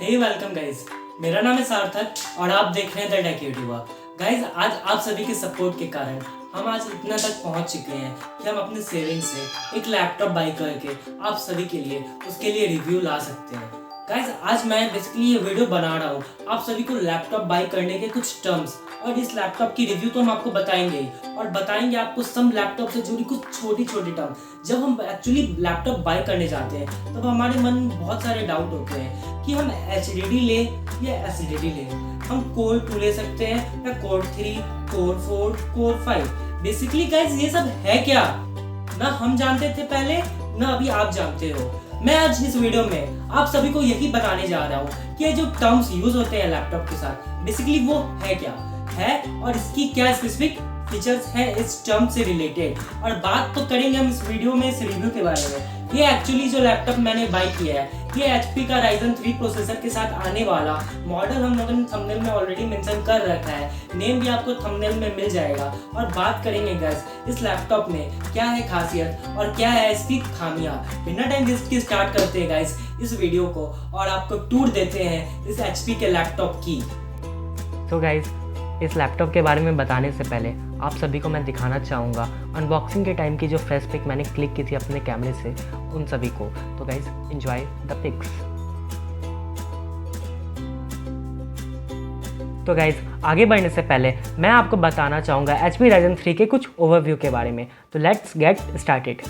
हे welcome guys, मेरा नाम है सार्थक और आप देख रहे हैं द टेक यूट्यूबर। गाइस, आज आप सभी के सपोर्ट के कारण हम आज इतना तक पहुंच चुके हैं कि हम अपने सेविंग से एक लैपटॉप बाई करके आप सभी के लिए उसके लिए रिव्यू ला सकते हैं। गाइस, आज मैं बेसिकली ये वीडियो बना रहा हूँ आप सभी को लैपटॉप बाई करने के कुछ टर्म्स और इस लैपटॉप की रिव्यू तो हम आपको बताएंगे ही और बताएंगे आपको सम लैपटॉप से जुड़ी कुछ छोटी छोटी टर्म। जब हम एक्चुअली लैपटॉप बाई करने जाते हैं तब हमारे मन में बहुत सारे डाउट होते हैं कि हम HDD लें या SSD लें, हम कोर 2 ले सकते हैं या core 3, core 4, core 5। Basically guys, ये सब है क्या, ना हम जानते थे पहले ना अभी आप जानते हो। मैं आज इस वीडियो में आप सभी को यही बताने जा रहा हूँ कि जो टर्म्स यूज होते हैं लैपटॉप के साथ बेसिकली वो है क्या है और इसकी क्या स्पेसिफिक फीचर्स हैं इस टर्म से रिलेटेड। और बात तो करेंगे हम इस वीडियो में इस रिव्यू के बारे में। ये एक्चुअली जो लैपटॉप मैंने बाई किया है ये HP का Ryzen 3 प्रोसेसर के साथ आने वाला मॉडल हम लोगों ने थंबनेल में ऑलरेडी मेंशन कर रखा है, नेम भी आपको थंबनेल में मिल जाएगा। और बात करेंगे गाइस इस लैपटॉप में क्या है खासियत और क्या है इसकी खामियां। बिना टाइम वेस्ट के स्टार्ट करते हैं गाइस इस वीडियो को और आपको टूर देते हैं इस HP के लैपटॉप की। तो गाइस, इस लैपटॉप के बारे में बताने से पहले आप सभी को मैं दिखाना चाहूँगा अनबॉक्सिंग के टाइम की जो फ्रेश पिक मैंने क्लिक की थी अपने कैमरे से उन सभी को। तो गाइस, एंजॉय द पिक्स। तो गाइस, आगे बढ़ने से पहले मैं आपको बताना चाहूँगा HP Ryzen 3 के कुछ ओवरव्यू के बारे में। तो लेट्स गेट स्टार्टेड।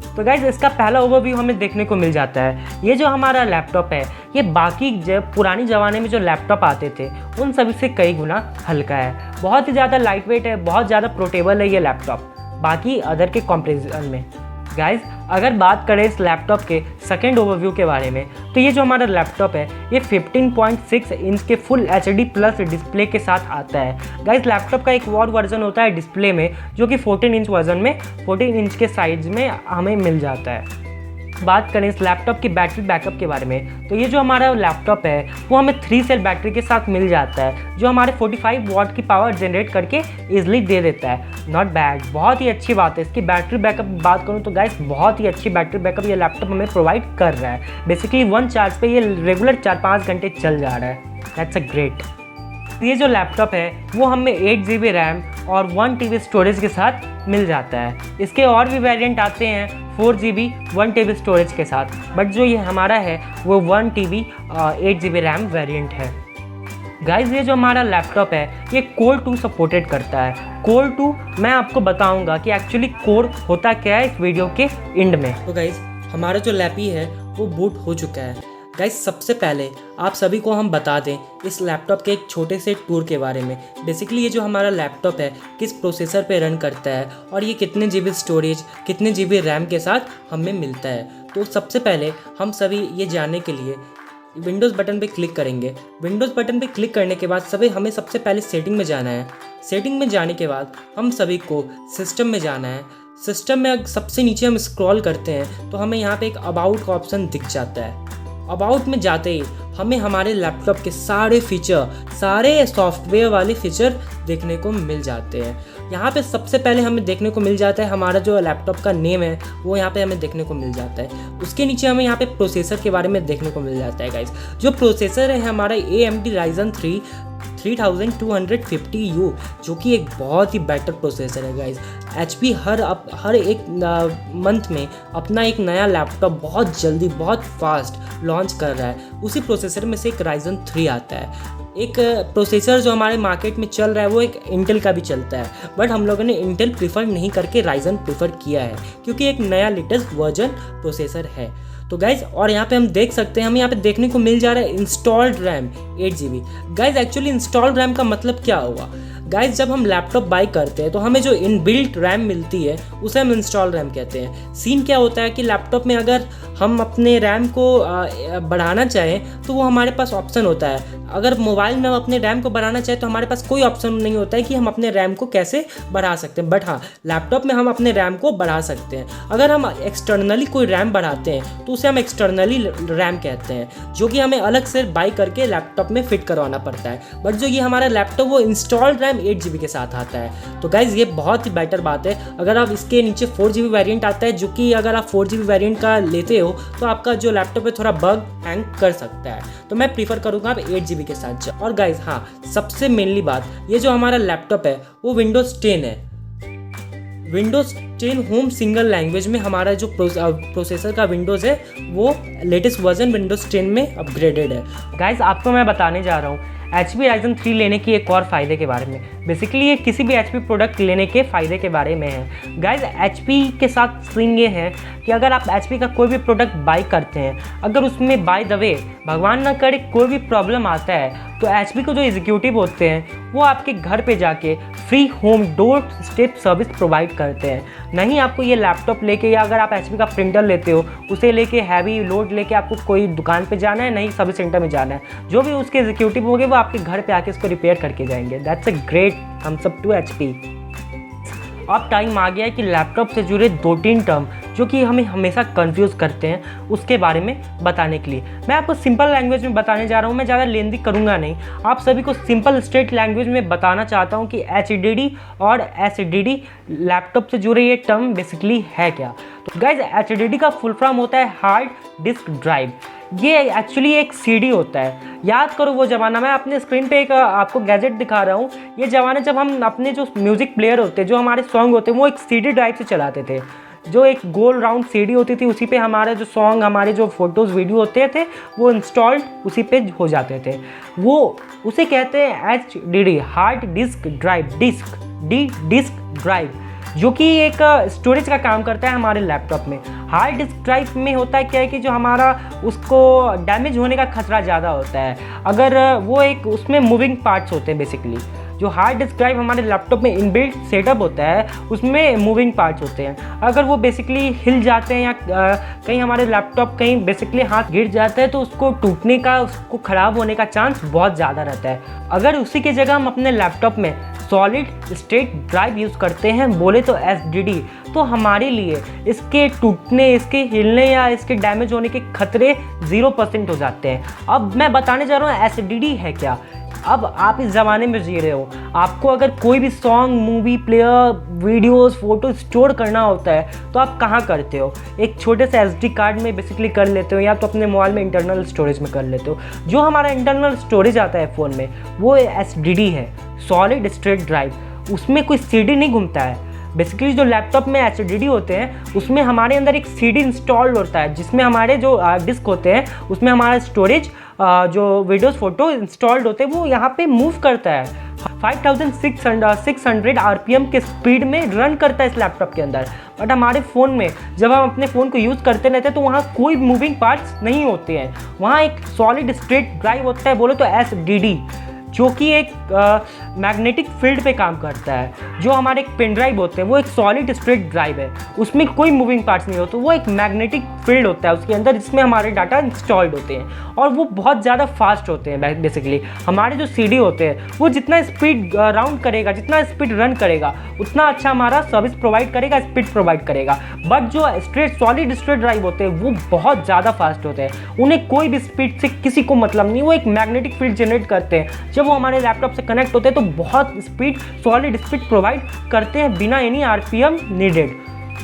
तो गाइज, इसका पहला ओवरव्यू हमें देखने को मिल जाता है। ये जो हमारा लैपटॉप है ये बाकी जब पुरानी ज़माने में जो लैपटॉप आते थे उन सभी से कई गुना हल्का है, बहुत ही ज़्यादा लाइट वेट है, बहुत ज़्यादा पोर्टेबल है ये लैपटॉप बाकी अदर के कंपैरिजन में। गाइज, अगर बात करें इस लैपटॉप के सेकेंड ओवरव्यू के बारे में तो ये जो हमारा लैपटॉप है ये 15.6 इंच के फुल HD प्लस डिस्प्ले के साथ आता है। गाइज, लैपटॉप का एक और वर्जन होता है डिस्प्ले में जो कि 14 इंच वर्जन में 14 इंच के साइज में हमें मिल जाता है। बात करें इस लैपटॉप की बैटरी बैकअप के बारे में तो ये जो हमारा लैपटॉप है वो हमें 3 सेल बैटरी के साथ मिल जाता है जो हमारे 45 वॉट की पावर जनरेट करके ईजिली दे देता है। नॉट बैड, बहुत ही अच्छी बात है। इसकी बैटरी बैकअप बात करूँ तो गाइस बहुत ही अच्छी बैटरी बैकअप ये लैपटॉप हमें प्रोवाइड कर रहा है। बेसिकली 1 चार्ज पे ये रेगुलर 4-5 घंटे चल जा रहा है। That's a great. ये जो लैपटॉप है वो हमें 8 GB रैम और 1 TB स्टोरेज के साथ मिल जाता है। इसके और भी वेरिएंट आते हैं 4 GB 1 TB स्टोरेज के साथ, बट जो ये हमारा है वो 1 TB 8 GB रैम वेरिएंट है। गाइज, ये जो हमारा लैपटॉप है ये कोर 2 सपोर्टेड करता है। कोर 2 मैं आपको बताऊंगा कि एक्चुअली कोर होता क्या है इस वीडियो के एंड में। तो गाइज, हमारा जो लैपी है वो बूट हो चुका है। गाइस, सबसे पहले आप सभी को हम बता दें इस लैपटॉप के एक छोटे से टूर के बारे में। बेसिकली ये जो हमारा लैपटॉप है किस प्रोसेसर पे रन करता है और ये कितने GB स्टोरेज कितने GB रैम के साथ हमें मिलता है। तो सबसे पहले हम सभी ये जानने के लिए विंडोज़ बटन पे क्लिक करेंगे। विंडोज़ बटन पे क्लिक करने के बाद हमें सबसे पहले सेटिंग में जाना है। सेटिंग में जाने के बाद हम सभी को सिस्टम में जाना है। सिस्टम में सबसे नीचे हम स्क्रॉल करते हैं तो हमें यहाँ पे एक अबाउट का ऑप्शन दिख जाता है। अबाउट में जाते ही हमें हमारे लैपटॉप के सारे फीचर, सारे सॉफ्टवेयर वाले फीचर देखने को मिल जाते हैं। यहाँ पे सबसे पहले हमें देखने को मिल जाता है हमारा जो लैपटॉप का नेम है वो यहाँ पे हमें देखने को मिल जाता है। उसके नीचे हमें यहाँ पे प्रोसेसर के बारे में देखने को मिल जाता है। गाइस, जो प्रोसेसर है हमारा AMD Ryzen 3 3250U जो कि एक बहुत ही बेटर प्रोसेसर है। गाइस, HP हर एक मंथ में अपना एक नया लैपटॉप बहुत जल्दी बहुत फास्ट लॉन्च कर रहा है। उसी प्रोसेसर में से एक Ryzen 3 आता है। एक प्रोसेसर जो हमारे मार्केट में चल रहा है वो एक इंटेल का भी चलता है, बट हम लोगों ने इंटेल प्रीफर नहीं करके Ryzen प्रीफर किया है क्योंकि एक नया लेटेस्ट वर्जन प्रोसेसर है। तो गाइज, और यहाँ पे हम देख सकते हैं हमें यहाँ पे देखने को मिल जा रहा है installed RAM 8 GB। Guys, actually installed RAM का मतलब क्या होगा? गाइज, जब हम लैपटॉप बाई करते हैं तो हमें जो इनबिल्ट रैम मिलती है उसे हम इंस्टॉल रैम कहते हैं। सीन क्या होता है कि लैपटॉप में अगर हम अपने रैम को बढ़ाना चाहें तो वो हमारे पास ऑप्शन होता है। अगर मोबाइल में हम अपने रैम को बढ़ाना चाहें तो हमारे पास कोई ऑप्शन नहीं होता है कि हम अपने रैम को कैसे बढ़ा सकते हैं, बट हाँ लैपटॉप में हम अपने रैम को बढ़ा सकते हैं। अगर हम एक्सटर्नली कोई रैम बढ़ाते हैं तो उसे हम एक्सटर्नली रैम कहते हैं, जो कि हमें अलग से बाई करके लैपटॉप में फिट करवाना पड़ता है। बट जो ये हमारा लैपटॉप वो इंस्टॉल्ड रैम 8 GB के साथ आता है। तो गाइज़ ये बहुत ही बेटर बात है। अगर आप इसके नीचे 4 GB वेरिएंट आता है, जो कि अगर आप 4 GB वेरिएंट का लेते हो तो आपका जो लैपटॉप है थोड़ा बग हैंग कर सकता है, तो मैं प्रीफर करूँगा आप 8 GB के साथ जाओ। और गाइज़ हाँ, सबसे मेनली बात, ये जो हमारा लैपटॉप है वो विंडोज़ 10 है। विंडोज़ 10 होम सिंगल लैंग्वेज में हमारा जो प्रोसेसर का विंडोज़ है वो लेटेस्ट वर्जन विंडोज़ 10 में अपग्रेडेड है। गाइज़ आपको मैं बताने जा रहा हूँ HP Ryzen 3 लेने की एक और फ़ायदे के बारे में। बेसिकली ये किसी भी HP प्रोडक्ट लेने के फ़ायदे के बारे में है। गाइज़ HP के साथ सीन ये है कि अगर आप HP का कोई भी प्रोडक्ट बाई करते हैं, अगर उसमें बाय द वे भगवान ना करे कोई भी प्रॉब्लम आता है, तो HP को जो एग्जीक्यूटिव होते हैं वो आपके घर पे जाके free home door step service provide करते हैं। नहीं आपको ये लैपटॉप लेके, या अगर आप HP का प्रिंटर लेते हो उसे लेके हैवी लोड लेके आपको कोई दुकान पे जाना है, नहीं सर्विस सेंटर में जाना है। जो भी उसके एग्जीक्यूटिव होंगे वो आपके घर पे आके इसको रिपेयर करके जाएंगे। That's a great thumbs up to HP। अब टाइम आ गया है कि लैपटॉप से जुड़े 2-3 टर्म जो कि हमें हमेशा कंफ्यूज करते हैं उसके बारे में बताने के लिए मैं आपको सिंपल लैंग्वेज में बताने जा रहा हूँ। मैं ज़्यादा लेंदी करूँगा नहीं, आप सभी को सिंपल स्ट्रेट लैंग्वेज में बताना चाहता हूँ कि HDD और SSD लैपटॉप से जुड़े ये टर्म बेसिकली है क्या। तो गाइज HDD का फुल फॉर्म होता है हार्ड डिस्क ड्राइव। ये एक्चुअली एक CD होता है। याद करो वो ज़माना, मैं अपने स्क्रीन पे एक आपको गैजेट दिखा रहा हूँ। ये ज़माना जब हम अपने जो म्यूज़िक प्लेयर होते, जो हमारे सॉन्ग होते हैं, वो एक CD ड्राइव से चलाते थे। जो एक गोल राउंड CD होती थी, उसी पे हमारे जो सॉन्ग, हमारे जो फोटोज़ वीडियो होते थे वो इंस्टॉल्ड उसी पे हो जाते थे। वो उसे कहते हैं HDD hard disk drive, disk drive, जो कि एक स्टोरेज का काम करता है हमारे लैपटॉप में। हार्ड डिस्क ड्राइव में होता है क्या है कि जो हमारा उसको डैमेज होने का खतरा ज़्यादा होता है, अगर वो एक उसमें मूविंग पार्ट्स होते हैं। बेसिकली जो हार्ड डिस्क ड्राइव हमारे लैपटॉप में इनबिल्ट सेटअप होता है उसमें मूविंग पार्ट्स होते हैं। अगर वो बेसिकली हिल जाते हैं या कहीं हमारे लैपटॉप कहीं बेसिकली हाथ गिर जाता है तो उसको टूटने का, उसको ख़राब होने का चांस बहुत ज़्यादा रहता है। अगर उसी की जगह हम अपने लैपटॉप में सॉलिड स्टेट ड्राइव यूज़ करते हैं, बोले तो SSD, तो हमारे लिए इसके टूटने, इसके हिलने या इसके डैमेज होने के खतरे 0% हो जाते हैं। अब मैं बताने जा रहा हूँ SSD है क्या। अब आप इस ज़माने में जी रहे हो, आपको अगर कोई भी song, movie player, videos, photo store करना होता है तो आप कहाँ करते हो? एक छोटे से SD कार्ड में बेसिकली कर लेते हो, या तो अपने मोबाइल में इंटरनल स्टोरेज में कर लेते हो। जो हमारा इंटरनल स्टोरेज आता है फ़ोन में वो SSD है, सॉलिड स्टेट ड्राइव। उसमें कोई CD नहीं घूमता है। बेसिकली जो लैपटॉप में SSD होते हैं उसमें हमारे अंदर एक CD इंस्टॉल्ड होता है, जिसमें हमारे जो डिस्क होते हैं उसमें हमारा स्टोरेज, जो वीडियोस फोटो इंस्टॉल्ड होते हैं वो यहाँ पे मूव करता है। 5600 RPM के स्पीड में रन करता है इस लैपटॉप के अंदर। बट हमारे फ़ोन में जब हम अपने फ़ोन को यूज़ करते रहते हैं तो वहाँ कोई मूविंग पार्ट्स नहीं होते हैं। वहाँ एक सॉलिड स्टेट ड्राइव होता है, बोलो तो SSD, जो कि एक मैग्नेटिक फील्ड पे काम करता है। जो हमारे एक पेन ड्राइव होते हैं वो एक सॉलिड स्टेट ड्राइव है, उसमें कोई मूविंग पार्ट्स नहीं होते, वो एक मैग्नेटिक फील्ड होता है उसके अंदर, जिसमें हमारे डाटा इंस्टॉल्ड होते हैं और वो बहुत ज़्यादा फास्ट होते हैं। बेसिकली हमारे जो CD होते हैं वो जितना स्पीड राउंड करेगा, जितना स्पीड रन करेगा, उतना अच्छा हमारा सर्विस प्रोवाइड करेगा, स्पीड प्रोवाइड करेगा। बट जो सॉलिड स्टेट ड्राइव होते हैं वो बहुत ज़्यादा फास्ट होते हैं, उन्हें कोई भी स्पीड से किसी को मतलब नहीं। वो एक मैग्नेटिक फील्ड जनरेट करते हैं, जब वो हमारे लैपटॉप से कनेक्ट होते हैं तो बहुत स्पीड, सॉलिड स्पीड प्रोवाइड करते हैं बिना एनी RPM नीडेड।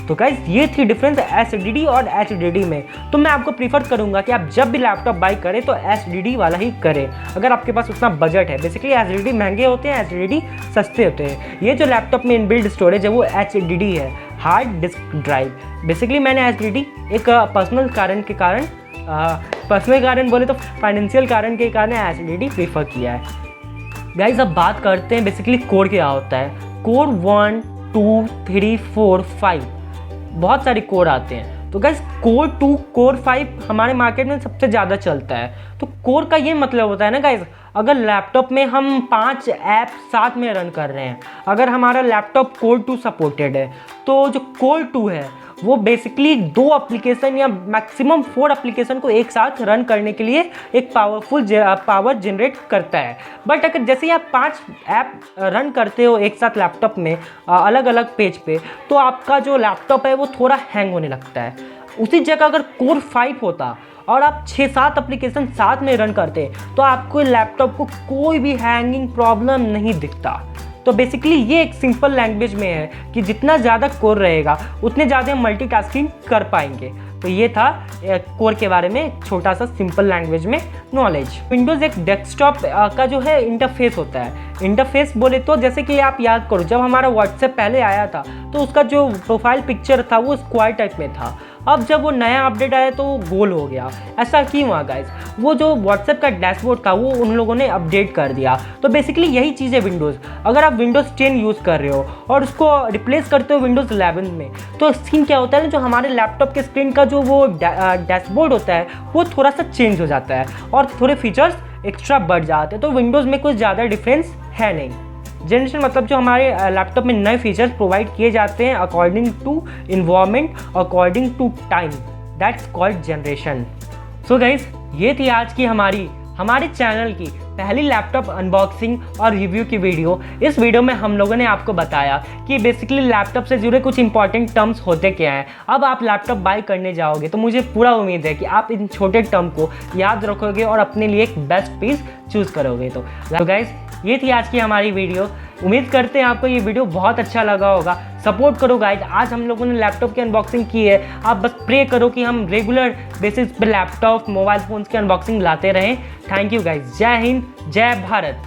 तो गाइज ये थी डिफरेंस SSD और HDD में। तो मैं आपको प्रीफर करूंगा कि आप जब भी लैपटॉप बाई करें तो SSD वाला ही करें, अगर आपके पास उतना बजट है। बेसिकली SSD महंगे होते हैं, SSD सस्ते होते हैं। ये जो लैपटॉप में इनबिल्ट स्टोरेज है वो HDD है, हार्ड डिस्क ड्राइव। बेसिकली मैंने SSD एक पर्सनल कारण बोले तो फाइनेंशियल कारण के कारण SSD प्रीफर किया है। गाइज अब बात करते हैं बेसिकली कोर क्या होता है। कोर 1, 2, 3, 4, 5 बहुत सारे कोर आते हैं। तो गाइज कोर 2, कोर 5 हमारे मार्केट में सबसे ज़्यादा चलता है। तो कोर का ये मतलब होता है ना गाइज, अगर लैपटॉप में हम 5 ऐप साथ में रन कर रहे हैं, अगर हमारा लैपटॉप कोर 2 सपोर्टेड है, तो जो कोर 2 है वो बेसिकली 2 एप्लीकेशन या मैक्सिमम 4 एप्लीकेशन को एक साथ रन करने के लिए एक पावर जनरेट करता है। बट अगर जैसे आप 5 ऐप रन करते हो एक साथ लैपटॉप में अलग अलग पेज पे, तो आपका जो लैपटॉप है वो थोड़ा हैंग होने लगता है। उसी जगह अगर कोर 5 होता और आप 6-7 एप्लीकेशन साथ में रन करते तो आपको लैपटॉप को कोई भी हैंगिंग प्रॉब्लम नहीं दिखता। तो बेसिकली ये एक सिंपल लैंग्वेज में है कि जितना ज़्यादा कोर रहेगा उतने ज़्यादा हम मल्टीटास्किंग कर पाएंगे। तो ये था कोर के बारे में एक छोटा सा सिंपल लैंग्वेज में नॉलेज। विंडोज़ एक डेस्कटॉप का जो है इंटरफेस होता है। इंटरफेस बोले तो जैसे कि आप याद करो, जब हमारा व्हाट्सएप पहले आया था तो उसका जो प्रोफाइल पिक्चर था वो स्क्वायर टाइप में था। अब जब वो नया अपडेट आया तो वो गोल हो गया। ऐसा क्यों हुआ गाइस? वो जो व्हाट्सएप का डैशबोर्ड था वो उन लोगों ने अपडेट कर दिया। तो बेसिकली यही चीज़ है विंडोज़। अगर आप विंडोज़ 10 यूज़ कर रहे हो और उसको रिप्लेस करते हो विंडोज़ 11 में, तो स्क्रीन क्या होता है ना, जो हमारे लैपटॉप के स्क्रीन का जो वो डैशबोर्ड होता है वो थोड़ा सा चेंज हो जाता है और थोड़े फीचर्स एक्स्ट्रा बढ़ जाते हैं। तो विंडोज़ में कुछ ज़्यादा डिफरेंस है नहीं। जनरेशन मतलब जो हमारे लैपटॉप में नए फीचर्स प्रोवाइड किए जाते हैं according to environment, according to time, that's called generation. So guys, ये थी आज की हमारे चैनल की पहली लैपटॉप अनबॉक्सिंग और रिव्यू की वीडियो। इस वीडियो में हम लोगों ने आपको बताया कि बेसिकली लैपटॉप से जुड़े कुछ इंपॉर्टेंट टर्म्स होते क्या हैं। अब आप लैपटॉप बाय करने जाओगे तो मुझे पूरा उम्मीद है कि आप इन छोटे टर्म को याद रखोगे और अपने लिए एक बेस्ट पीस चूज़ करोगे। तो गाइस, ये थी आज की हमारी वीडियो। उम्मीद करते हैं आपको ये वीडियो बहुत अच्छा लगा होगा। सपोर्ट करो गाइज। आज हम लोगों ने लैपटॉप की अनबॉक्सिंग की है। आप बस प्रे करो कि हम रेगुलर बेसिस पे लैपटॉप, मोबाइल फ़ोन्स की अनबॉक्सिंग लाते रहें। Thank you guys. जय हिंद, जय भारत।